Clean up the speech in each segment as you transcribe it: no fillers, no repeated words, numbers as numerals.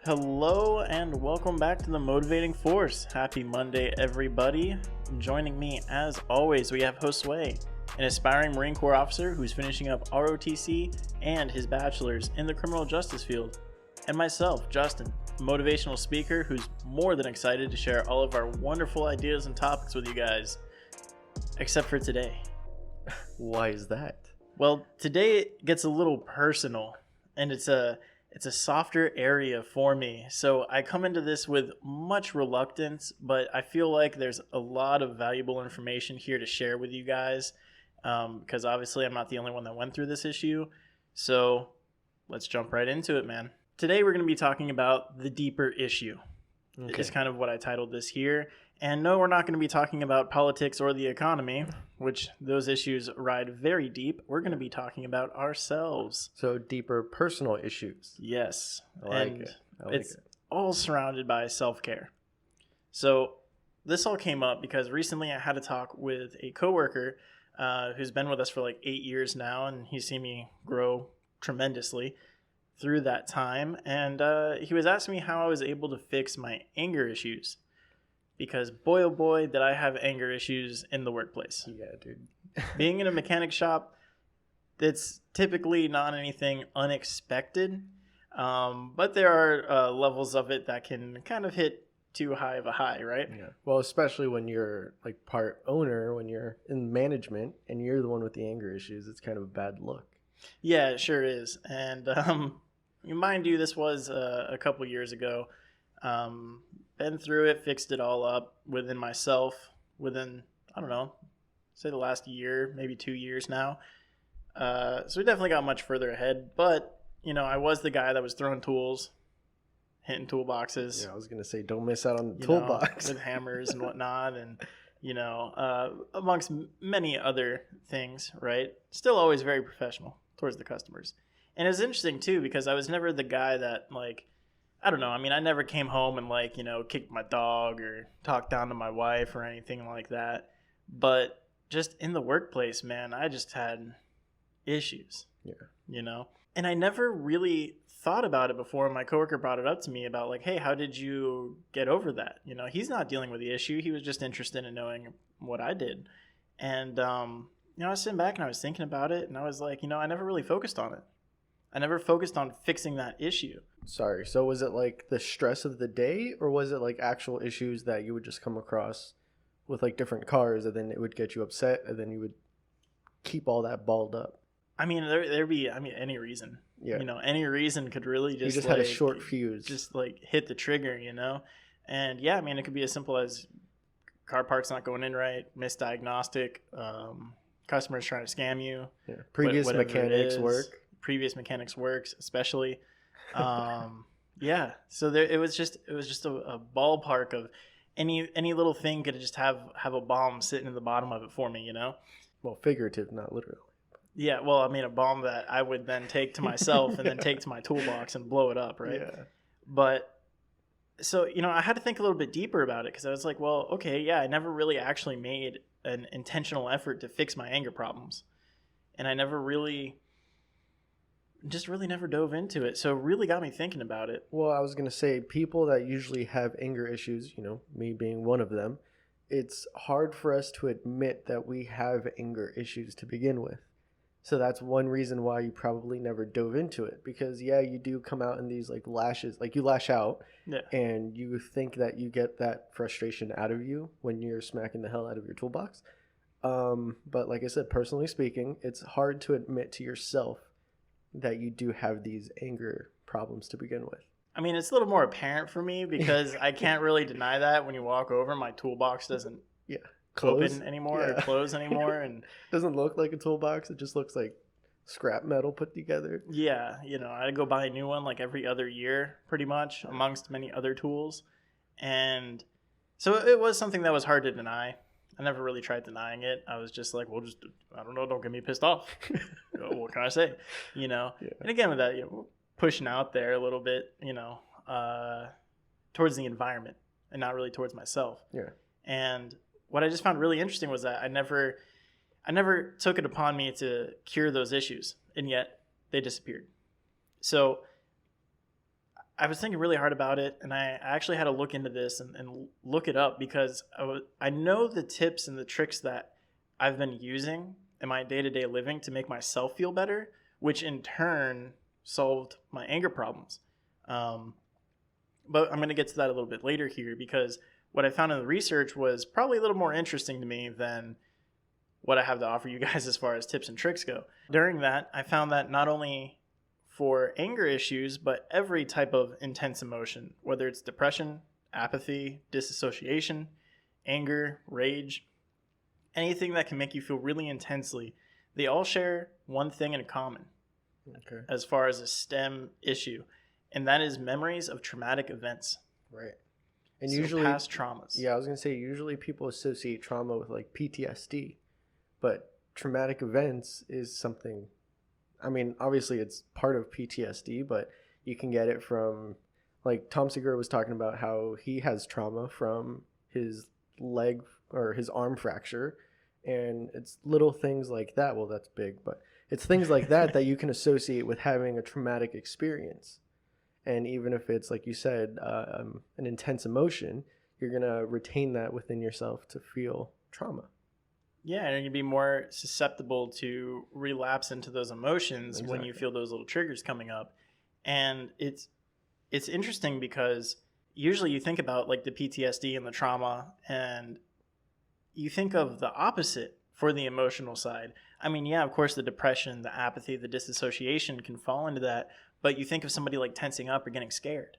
Hello and welcome back to the Motivating Force. Happy Monday, everybody. Joining me, as always, we have Josue, an aspiring Marine Corps officer who's finishing up ROTC and his bachelor's in the criminal justice field. And myself, Justin, a motivational speaker who's more than excited to share all of our wonderful ideas and topics with you guys. Except for today. Why is that? Well, today it gets a little personal, and it's a softer area for me. So I come into this with much reluctance, but I feel like there's a lot of valuable information here to share with you guys, because obviously I'm not the only one that went through this issue. So let's jump right into it, man. Today we're going to be talking about the deeper issue. Okay. Is kind of what I titled this here. And no, we're not going to be talking about politics or the economy, which those issues ride very deep. We're going to be talking about ourselves. So deeper personal issues. Yes. I like it. It's all surrounded by self-care. So this all came up because recently I had a talk with a coworker who's been with us for like 8 years now, and he's seen me grow tremendously through that time. And he was asking me how I was able to fix my anger issues. Because boy, oh boy, did I have anger issues in the workplace. Yeah, dude. Being in a mechanic shop, it's typically not anything unexpected. But there are levels of it that can kind of hit too high of a high, right? Yeah. Well, especially when you're like part owner, when you're in management and you're the one with the anger issues, it's kind of a bad look. Yeah, it sure is. And mind you, this was a couple years ago. Been through it, fixed it all up within myself within, I don't know, say the last year, maybe 2 years now. So we definitely got much further ahead. But, I was the guy that was throwing tools, hitting toolboxes. Yeah, I was going to say, don't miss out on the toolbox. With hammers and whatnot. And, amongst many other things, right? Still always very professional towards the customers. And it was interesting, too, because I was never the guy that, I don't know. I mean, I never came home and kicked my dog or talked down to my wife or anything like that. But just in the workplace, man, I just had issues. Yeah. And I never really thought about it before my coworker brought it up to me about hey, how did you get over that? He's not dealing with the issue. He was just interested in knowing what I did. And, I was sitting back and I was thinking about it and I was like, I never really focused on it. I never focused on fixing that issue. Sorry. So was it the stress of the day, or was it actual issues that you would just come across with different cars and then it would get you upset and then you would keep all that balled up? I mean, there'd be any reason. Yeah. Any reason could really just you just had a short fuse. Just hit the trigger, And yeah, I mean, it could be as simple as car parts not going in right, misdiagnostic, customers trying to scam you. Yeah. Previous mechanics works, especially. Yeah. So it was just a ballpark of any little thing could just have a bomb sitting in the bottom of it for me, Well, figurative, not literally. Yeah. Well, I mean, a bomb that I would then take to myself and then take to my toolbox and blow it up, right? Yeah. But so, I had to think a little bit deeper about it because I was like, well, okay, yeah, I never really actually made an intentional effort to fix my anger problems. And I never really never dove into it. So it really got me thinking about it. Well, I was going to say people that usually have anger issues, me being one of them, it's hard for us to admit that we have anger issues to begin with. So that's one reason why you probably never dove into it, because you do come out in these lashes, you lash out, yeah, and you think that you get that frustration out of you when you're smacking the hell out of your toolbox. But like I said, personally speaking, it's hard to admit to yourself that you do have these anger problems to begin with. I mean, it's a little more apparent for me because I can't really deny that when you walk over, my toolbox doesn't open anymore or close anymore. And doesn't look like a toolbox. It just looks like scrap metal put together. Yeah. I go buy a new one every other year, pretty much, amongst many other tools. And so it was something that was hard to deny. I never really tried denying it. I was just like, well, I don't know, don't get me pissed off. What can I say? Yeah. And again, with that, pushing out there a little bit, towards the environment and not really towards myself. Yeah. And what I just found really interesting was that I never took it upon me to cure those issues, and yet they disappeared. So I was thinking really hard about it, and I actually had to look into this and look it up because I know the tips and the tricks that I've been using in my day to day living to make myself feel better, which in turn solved my anger problems. Um, but I'm going to get to that a little bit later here because what I found in the research was probably a little more interesting to me than what I have to offer you guys as far as tips and tricks go. During that, I found that not only for anger issues, but every type of intense emotion, whether it's depression, apathy, disassociation, anger, rage, anything that can make you feel really intensely, they all share one thing in common as far as a stem issue, and that is memories of traumatic events. Right. And So usually past traumas. Yeah, I was going to say usually people associate trauma with like PTSD, but traumatic events is something, I mean, obviously it's part of PTSD, but you can get it from, like Tom Segura was talking about how he has trauma from his leg or his arm fracture, and it's little things like that. Well, that's big, but it's things like that that you can associate with having a traumatic experience. And even if it's, like you said, an intense emotion, you're going to retain that within yourself to feel trauma. Yeah, and you're gonna be more susceptible to relapse into those emotions when you feel those little triggers coming up. And it's interesting because usually you think about like the PTSD and the trauma, and you think of the opposite for the emotional side. I mean, yeah, of course, the depression, the apathy, the disassociation can fall into that, but you think of somebody like tensing up or getting scared.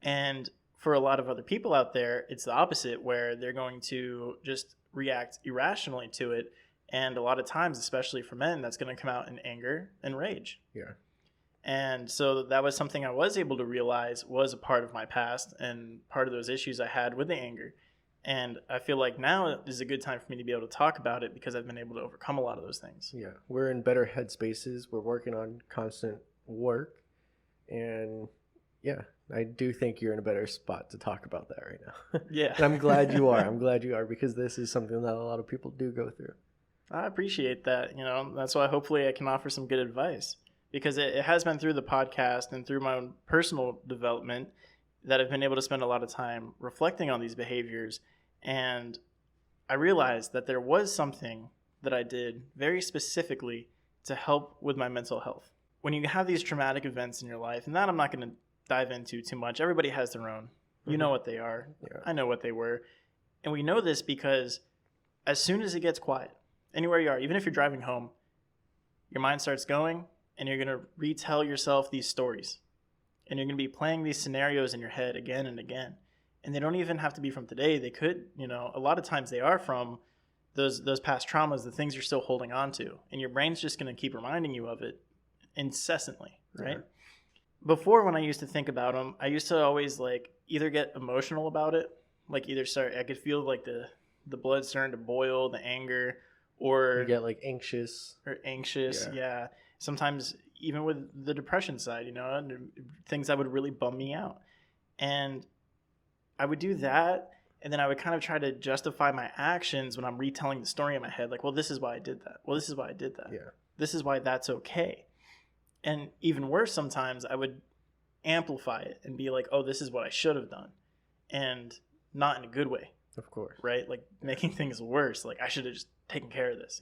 And for a lot of other people out there, it's the opposite, where they're going to just react irrationally to it. And a lot of times, especially for men, that's going to come out in anger and rage. Yeah. And so that was something I was able to realize was a part of my past and part of those issues I had with the anger. And I feel like now is a good time for me to be able to talk about it because I've been able to overcome a lot of those things. Yeah. We're in better headspaces. We're working on constant work. And yeah, I do think you're in a better spot to talk about that right now. Yeah. And I'm glad you are. I'm glad you are, because this is something that a lot of people do go through. I appreciate that. You know, that's why hopefully I can offer some good advice, because it has been through the podcast and through my own personal development that I've been able to spend a lot of time reflecting on these behaviors. And I realized that there was something that I did very specifically to help with my mental health. When you have these traumatic events in your life, and that I'm not going to dive into too much. Everybody has their own. You know what they are. Yeah. I know what they were. And we know this because as soon as it gets quiet, anywhere you are, even if you're driving home, your mind starts going and you're going to retell yourself these stories. And you're going to be playing these scenarios in your head again and again. And they don't even have to be from today. They could, a lot of times they are from those past traumas, the things you're still holding on to. And your brain's just going to keep reminding you of it incessantly, right? Yeah. Before, when I used to think about them, I used to always like either get emotional about it, like I could feel like the blood starting to boil, the anger, or you get like anxious. Yeah. Sometimes even with the depression side, things that would really bum me out. And I would do that, and then I would kind of try to justify my actions when I'm retelling the story in my head. Like, well, this is why I did that. Well, this is why I did that. Yeah. This is why that's okay. And even worse, sometimes I would amplify it and be like, oh, this is what I should have done. And not in a good way. Of course. Right? Like making things worse. Like I should have just taken care of this,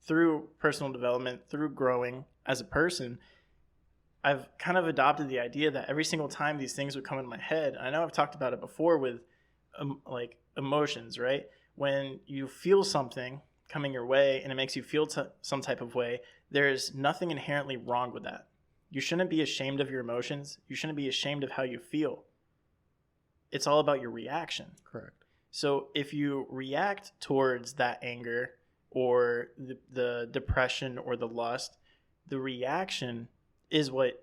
Through personal development, through growing as a person, I've kind of adopted the idea that every single time these things would come in my head, I know I've talked about it before with like emotions, right? When you feel something coming your way and it makes you feel some type of way, there's nothing inherently wrong with that. You shouldn't be ashamed of your emotions. You shouldn't be ashamed of how you feel. It's all about your reaction. Correct. So if you react towards that anger or the depression or the lust, the reaction is what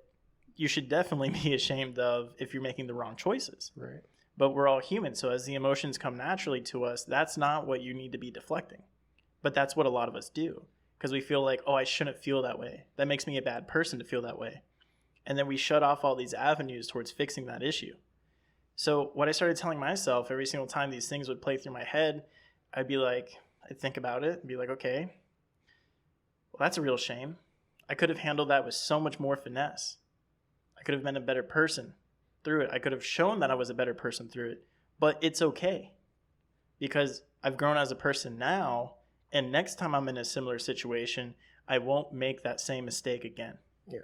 you should definitely be ashamed of if you're making the wrong choices. Right. But we're all human. So as the emotions come naturally to us, that's not what you need to be deflecting. But that's what a lot of us do. Because we feel like, oh, I shouldn't feel that way. That makes me a bad person to feel that way. And then we shut off all these avenues towards fixing that issue. So what I started telling myself every single time these things would play through my head, I'd think about it and be like, okay, well, that's a real shame. I could have handled that with so much more finesse. I could have been a better person through it. I could have shown that I was a better person through it. But it's okay because I've grown as a person now. And next time I'm in a similar situation, I won't make that same mistake again. Yeah.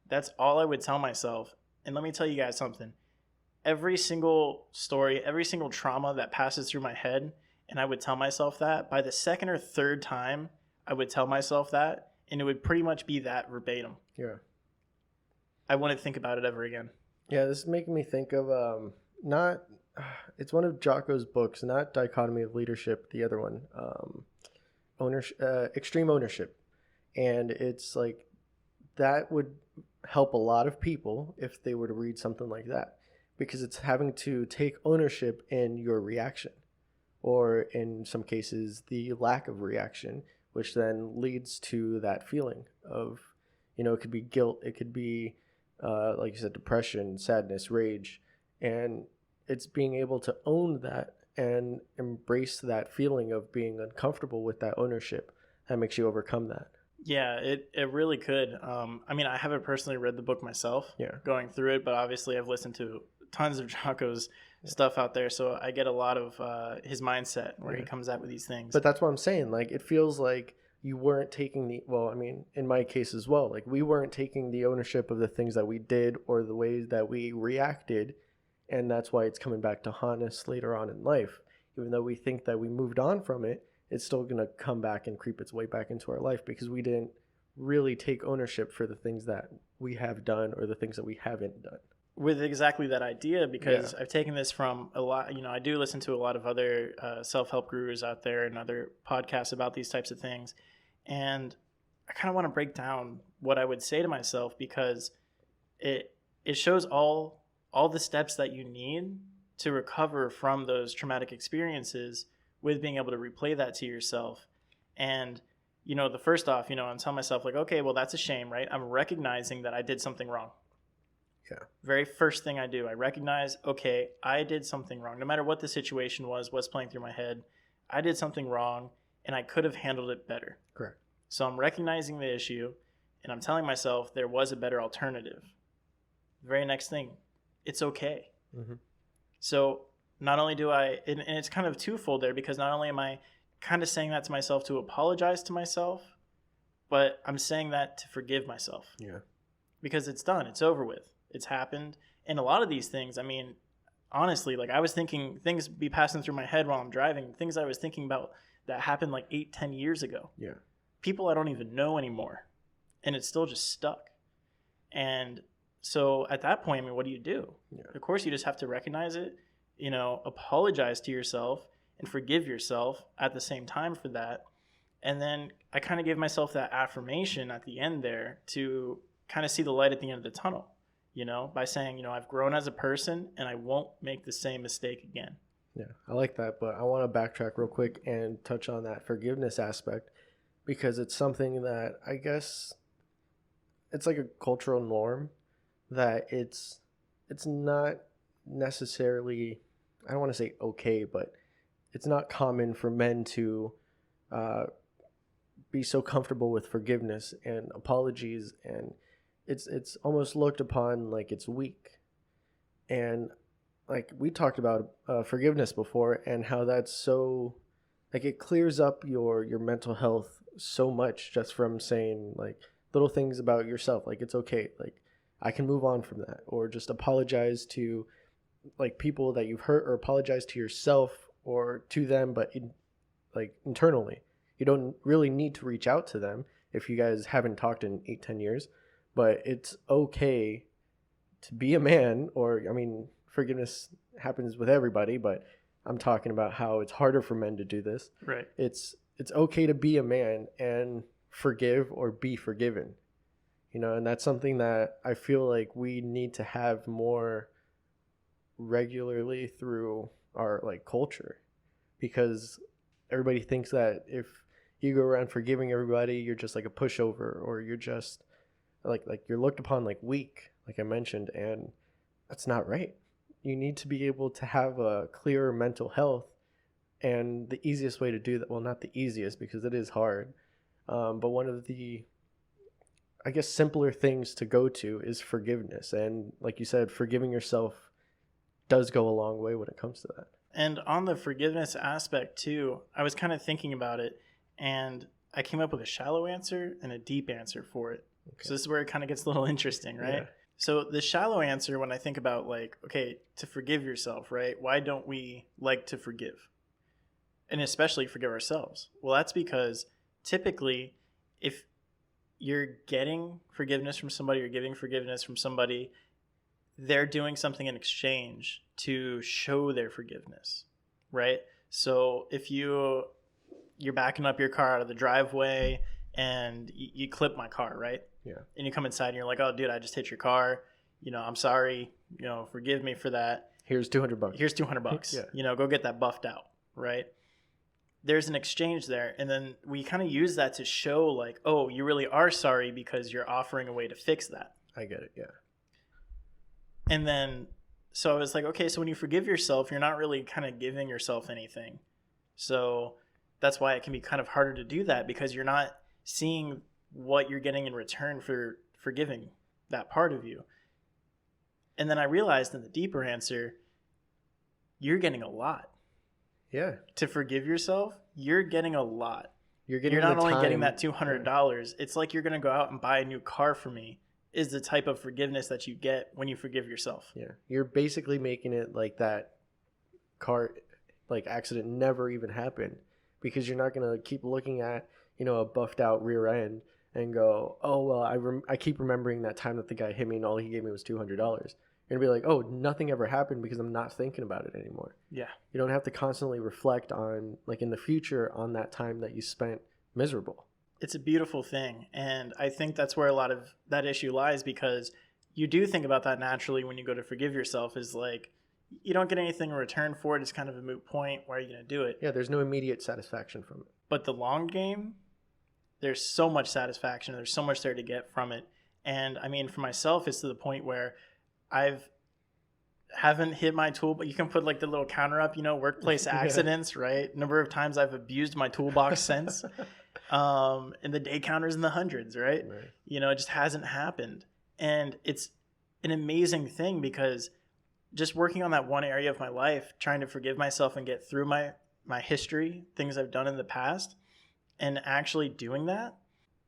That's all I would tell myself. And let me tell you guys something. Every single story, every single trauma that passes through my head, and I would tell myself that, by the second or third time, I would tell myself that, and it would pretty much be that verbatim. Yeah. I wouldn't think about it ever again. Yeah, this is making me think of not. It's one of Jocko's books, not Dichotomy of Leadership, the other one, Extreme Ownership, and it's like that would help a lot of people if they were to read something like that, because it's having to take ownership in your reaction, or in some cases the lack of reaction, which then leads to that feeling of, it could be guilt, it could be like you said, depression, sadness, rage, and it's being able to own that and embrace that feeling of being uncomfortable with that ownership that makes you overcome that. Yeah, it really could. I mean, I haven't personally read the book myself, going through it, but obviously I've listened to tons of Jocko's stuff out there, so I get a lot of his mindset where he comes out with these things. But that's what I'm saying. Like, it feels like you weren't taking in my case as well, like we weren't taking the ownership of the things that we did or the ways that we reacted, and that's why it's coming back to haunt us later on in life. Even though we think that we moved on from it, it's still going to come back and creep its way back into our life because we didn't really take ownership for the things that we have done or the things that we haven't done. With exactly that idea, because I've taken this from a lot, I do listen to a lot of other self-help gurus out there and other podcasts about these types of things. And I kind of want to break down what I would say to myself, because it shows all the steps that you need to recover from those traumatic experiences, with being able to replay that to yourself. And, the first off, I'm telling myself like, okay, well, that's a shame, right? I'm recognizing that I did something wrong. Yeah. Very first thing I do, I recognize, okay, I did something wrong. No matter what the situation was, what's playing through my head, I did something wrong and I could have handled it better. Correct. So I'm recognizing the issue and I'm telling myself there was a better alternative. The very next thing, it's okay. Mm-hmm. So not only do I, and it's kind of twofold there, because not only am I kind of saying that to myself to apologize to myself, but I'm saying that to forgive myself. Yeah. Because it's done. It's over with. It's happened. And a lot of these things, I mean, honestly, like I was thinking things be passing through my head while I'm driving, things I was thinking about that happened like 8-10 years ago. Yeah. People I don't even know anymore. And it's still just stuck. And so at that point, I mean, what do you do? Yeah. Of course, you just have to recognize it, apologize to yourself and forgive yourself at the same time for that. And then I kind of gave myself that affirmation at the end there to kind of see the light at the end of the tunnel, by saying, I've grown as a person and I won't make the same mistake again. Yeah, I like that. But I want to backtrack real quick and touch on that forgiveness aspect, because it's something that I guess it's like a cultural norm that it's not necessarily, I don't want to say okay, but it's not common for men to be so comfortable with forgiveness and apologies, and it's almost looked upon like it's weak. And like we talked about forgiveness before, and how that's so, like, it clears up your mental health so much just from saying like little things about yourself, like it's okay, like I can move on from that, or just apologize to like people that you've hurt, or apologize to yourself or to them, but internally. You don't really need to reach out to them if you guys haven't talked in 8-10 years, but it's okay to be a man, or I mean, forgiveness happens with everybody, but I'm talking about how it's harder for men to do this. Right. It's okay to be a man and forgive or be forgiven. And that's something that I feel like we need to have more regularly through our like culture, because everybody thinks that if you go around forgiving everybody, you're just like a pushover, or you're just like you're looked upon like weak, like I mentioned, and that's not right. You need to be able to have a clearer mental health, and the easiest way to do that, well, not the easiest because it is hard, but one of the I guess, simpler things to go to is forgiveness. And like you said, forgiving yourself does go a long way when it comes to that. And on the forgiveness aspect too, I was kind of thinking about it, and I came up with a shallow answer and a deep answer for it. Okay. So this is where it kind of gets a little interesting, right? Yeah. So the shallow answer, when I think about like, okay, to forgive yourself, right? Why don't we like to forgive? And especially forgive ourselves. Well, that's because typically if you're getting forgiveness from somebody or giving forgiveness from somebody, they're doing something in exchange to show their forgiveness, right? So if you're backing up your car out of the driveway and you clip my car, right? Yeah. And you come inside and you're like, oh, dude, I just hit your car. I'm sorry. Forgive me for that. Here's $200. Here's $200. Yeah. Go get that buffed out, right? There's an exchange there. And then we kind of use that to show like, oh, you really are sorry because you're offering a way to fix that. I get it. Yeah. And then, so I was like, okay, so when you forgive yourself, you're not really kind of giving yourself anything. So that's why it can be kind of harder to do that, because you're not seeing what you're getting in return for forgiving that part of you. And then I realized in the deeper answer, you're getting a lot. Yeah. To forgive yourself, you're getting a lot. You're not only getting that $200, it's like you're going to go out and buy a new car for me, is the type of forgiveness that you get when you forgive yourself. Yeah. You're basically making it like that car like accident never even happened, because you're not going to keep looking at, a buffed out rear end and go, oh, well, I keep remembering that time that the guy hit me and all he gave me was $200. You're going to be like, oh, nothing ever happened because I'm not thinking about it anymore. Yeah. You don't have to constantly reflect on, like in the future, on that time that you spent miserable. It's a beautiful thing. And I think that's where a lot of that issue lies, because you do think about that naturally when you go to forgive yourself, is like, you don't get anything in return for it. It's kind of a moot point. Why are you going to do it? Yeah, there's no immediate satisfaction from it. But the long game, there's so much satisfaction. There's so much there to get from it. And I mean, for myself, it's to the point where haven't hit my tool, but you can put like the little counter up, workplace accidents, right? Number of times I've abused my toolbox since. And the day counter's in the hundreds, right? It just hasn't happened. And it's an amazing thing, because just working on that one area of my life, trying to forgive myself and get through my history, things I've done in the past, and actually doing that,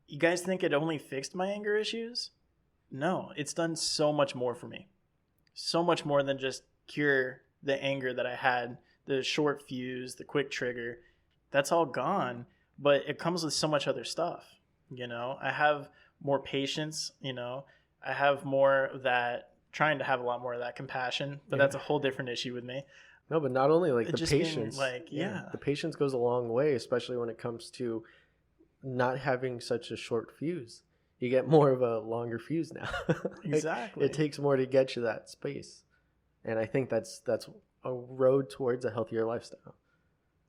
you guys think it only fixed my anger issues? No, it's done so much more for me. So much more than just cure the anger that I had, the short fuse, the quick trigger. That's all gone, but it comes with so much other stuff. I have more patience, I have more of that, trying to have a lot more of that compassion, but that's a whole different issue with me. No, but not only like It the just patience, being the patience goes a long way, especially when it comes to not having such a short fuse. You get more of a longer fuse now. Exactly. It takes more to get you that space. And I think that's a road towards a healthier lifestyle.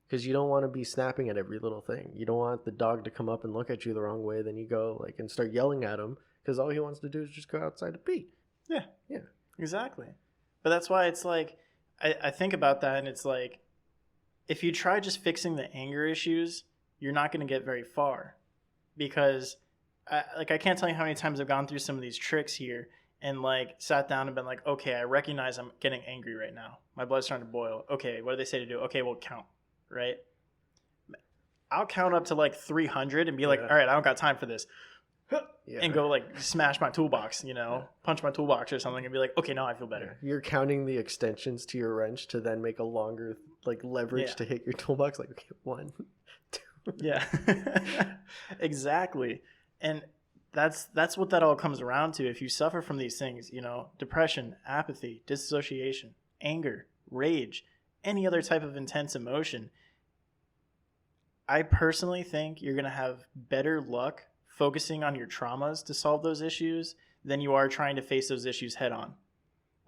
Because you don't want to be snapping at every little thing. You don't want the dog to come up and look at you the wrong way, then you go like and start yelling at him, because all he wants to do is just go outside to pee. Yeah. Yeah. Exactly. But that's why it's like, I think about that, and it's like, if you try just fixing the anger issues, you're not going to get very far, because I can't tell you how many times I've gone through some of these tricks here and like sat down and been like, okay, I recognize I'm getting angry right now. My blood's starting to boil. Okay, what do they say to do? Okay, well, count, right? I'll count up to like 300 and be like, all right, I don't got time for this. And go like smash my toolbox, punch my toolbox or something, and be like, okay, now I feel better. You're counting the extensions to your wrench to then make a longer like leverage to hit your toolbox. Like, okay, 1, 2. Yeah, exactly. And that's what that all comes around to. If you suffer from these things, depression, apathy, dissociation, anger, rage, any other type of intense emotion, I personally think you're going to have better luck focusing on your traumas to solve those issues than you are trying to face those issues head on.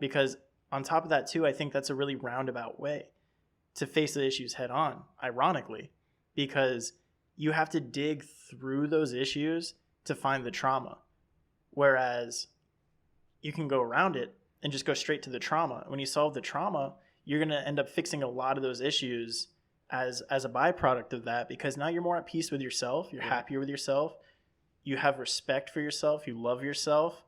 Because on top of that too, I think that's a really roundabout way to face the issues head on, ironically, because you have to dig through those issues to find the trauma. Whereas you can go around it and just go straight to the trauma. When you solve the trauma, you're going to end up fixing a lot of those issues as a byproduct of that, because now you're more at peace with yourself. You're happier with yourself. you have respect for yourself, you love yourself,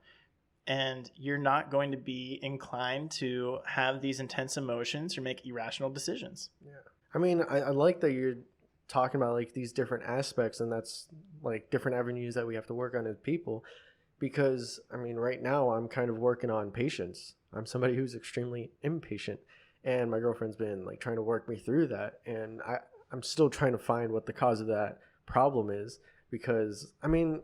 and you're not going to be inclined to have these intense emotions or make irrational decisions. Yeah. I mean, I like that you're talking about like these different aspects, and that's like different avenues that we have to work on as people. Because I mean, right now I'm kind of working on patience. I'm somebody who's extremely impatient, and my girlfriend's been like trying to work me through that, and I'm still trying to find what the cause of that problem is. Because I mean,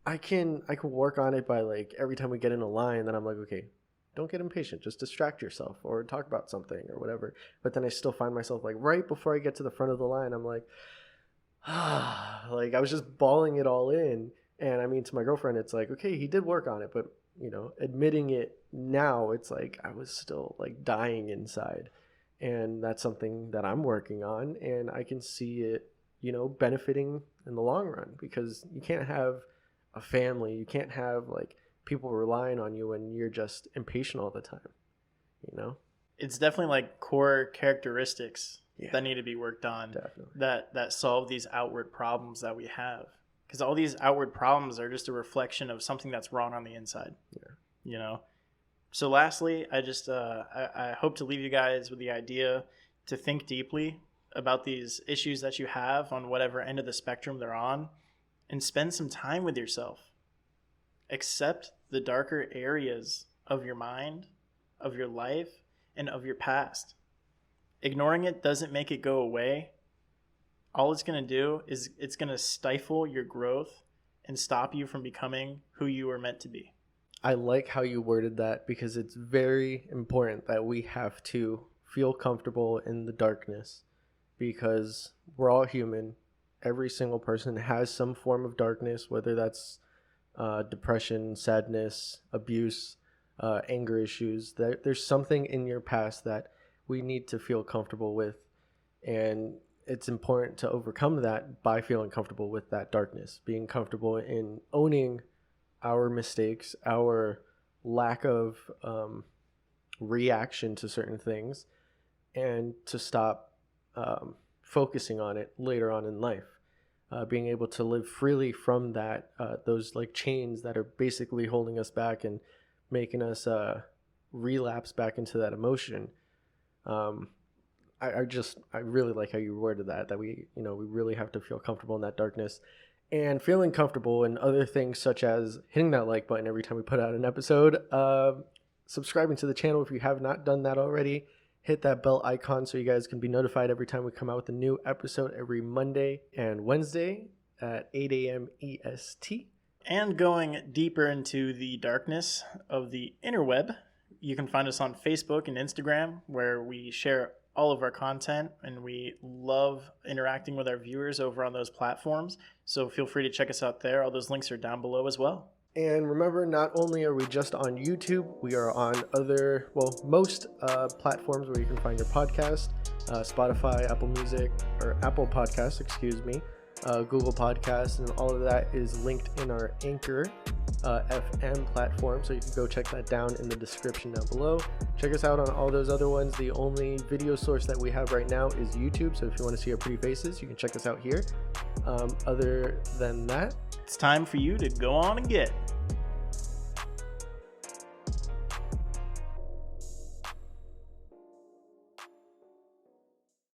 I can work on it by like every time we get in a line, then I'm like, okay, don't get impatient, just distract yourself or talk about something or whatever. But then I still find myself like right before I get to the front of the line, I'm like, like I was just balling it all in. And I mean, to my girlfriend, it's like, okay, he did work on it, but you know, admitting it now, it's like I was still like dying inside. And that's something that I'm working on, and I can see it, you know, benefiting in the long run, because you can't have a family, you can't have like people relying on you when you're just impatient all the time, you know? It's definitely like core characteristics Yeah. that need to be worked on, Definitely. that solve these outward problems that we have. Because all these outward problems are just a reflection of something that's wrong on the inside. Yeah. You know? So lastly, I just I hope to leave you guys with the idea to think deeply about these issues that you have on whatever end of the spectrum they're on, and spend some time with yourself. Accept the darker areas of your mind, of your life, and of your past. Ignoring it doesn't make it go away. All it's going to do is it's going to stifle your growth and stop you from becoming who you were meant to be. I like how you worded that, because it's very important that we have to feel comfortable in the darkness, because we're all human. Every single person has some form of darkness, whether that's depression, sadness, abuse, anger issues. There's something in your past that we need to feel comfortable with, and it's important to overcome that by feeling comfortable with that darkness, being comfortable in owning our mistakes, our lack of reaction to certain things, and to stop focusing on it later on in life. Being able to live freely from that, those like chains that are basically holding us back and making us relapse back into that emotion. I really like how you worded that we really have to feel comfortable in that darkness. And feeling comfortable in other things, such as hitting that like button every time we put out an episode, subscribing to the channel if you have not done that already, hit that bell icon so you guys can be notified every time we come out with a new episode every Monday and Wednesday at 8 a.m. EST. And going deeper into the darkness of the interweb, you can find us on Facebook and Instagram, where we share all of our content, and we love interacting with our viewers over on those platforms. So feel free to check us out there. All those links are down below as well. And remember, not only are we just on YouTube, we are on most platforms where you can find your podcast, Spotify, Apple Music, or Apple Podcasts, Google Podcasts, and all of that is linked in our Anchor FM platform, so you can go check that down in the description down below. Check us out on all those other ones. The only video source that we have right now is YouTube, so if you want to see our pretty faces, you can check us out here. Other than that, it's time for you to go on and get